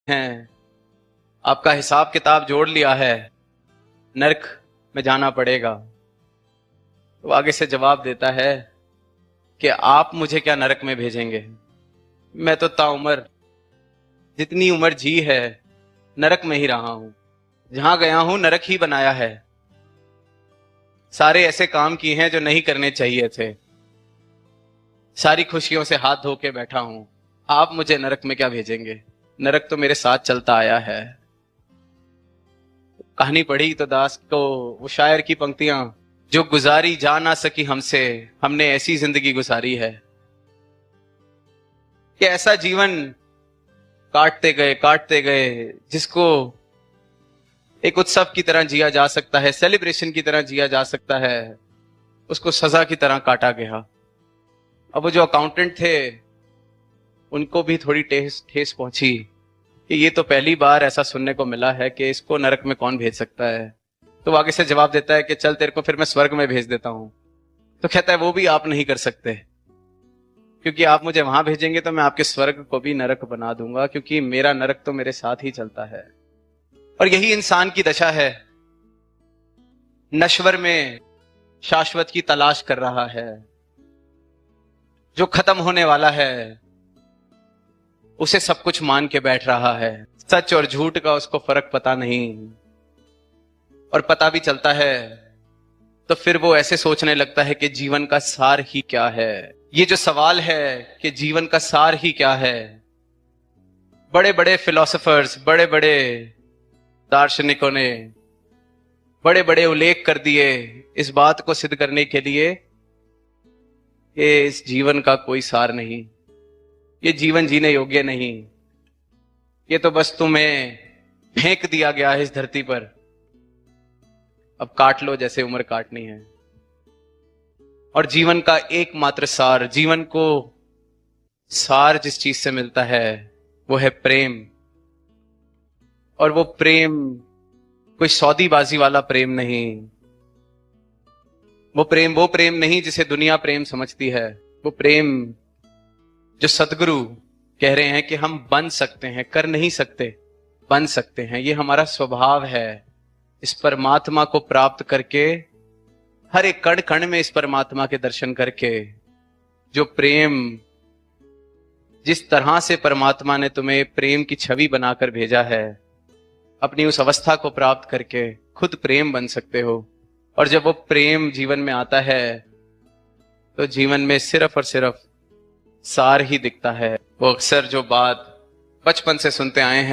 हैं, आपका हिसाब किताब जोड़ लिया है, नरक में जाना पड़ेगा। तो आगे से जवाब देता है कि आप मुझे क्या नरक में भेजेंगे, मैं तो ताउम्र जितनी उम्र जी है नरक में ही रहा हूं, जहां गया हूं नरक ही बनाया है। सारे ऐसे काम किए हैं जो नहीं करने चाहिए थे, सारी खुशियों से हाथ धो के बैठा हूं, आप मुझे नरक में क्या भेजेंगे, नरक तो मेरे साथ चलता आया है। कहानी पढ़ी तो दास को वो शायर की पंक्तियां, जो गुजारी जा ना सकी हमसे, हमने ऐसी जिंदगी गुजारी है, कि ऐसा जीवन काटते गए जिसको एक उत्सव की तरह जिया जा सकता है, सेलिब्रेशन की तरह जिया जा सकता है, उसको सजा की तरह काटा गया। अब वो जो अकाउंटेंट थे उनको भी थोड़ी ठेस पहुंची कि ये तो पहली बार ऐसा सुनने को मिला है कि इसको नरक में कौन भेज सकता है। तो आगे से जवाब देता है कि चल तेरे को फिर मैं स्वर्ग में भेज देता हूं। तो कहता है वो भी आप नहीं कर सकते, क्योंकि आप मुझे वहां भेजेंगे तो मैं आपके स्वर्ग को भी नरक बना दूंगा, क्योंकि मेरा नरक तो मेरे साथ ही चलता है। और यही इंसान की दशा है, नश्वर में शाश्वत की तलाश कर रहा है, जो खत्म होने वाला है उसे सब कुछ मान के बैठ रहा है, सच और झूठ का उसको फर्क पता नहीं, और पता भी चलता है तो फिर वो ऐसे सोचने लगता है कि जीवन का सार ही क्या है। ये जो सवाल है कि जीवन का सार ही क्या है, बड़े बड़े फिलोसोफर्स, बड़े बड़े दार्शनिकों ने बड़े बड़े उल्लेख कर दिए इस बात को सिद्ध करने के लिए कि इस जीवन का कोई सार नहीं, ये जीवन जीने योग्य नहीं, ये तो बस तुम्हें फेंक दिया गया है इस धरती पर, अब काट लो जैसे उम्र काटनी है। और जीवन का एकमात्र सार, जीवन को सार जिस चीज से मिलता है वो है प्रेम। और वो प्रेम कोई सौदीबाजी वाला प्रेम नहीं, वो प्रेम नहीं जिसे दुनिया प्रेम समझती है, वो प्रेम जो सतगुरु कह रहे हैं कि हम बन सकते हैं, कर नहीं सकते, बन सकते हैं। ये हमारा स्वभाव है, इस परमात्मा को प्राप्त करके, हर एक कण कण में इस परमात्मा के दर्शन करके, जो प्रेम, जिस तरह से परमात्मा ने तुम्हें प्रेम की छवि बनाकर भेजा है, अपनी उस अवस्था को प्राप्त करके खुद प्रेम बन सकते हो। और जब वो प्रेम जीवन में आता है तो जीवन में सिर्फ और सिर्फ सार ही दिखता है। वो अक्सर जो बात बचपन से सुनते आए हैं,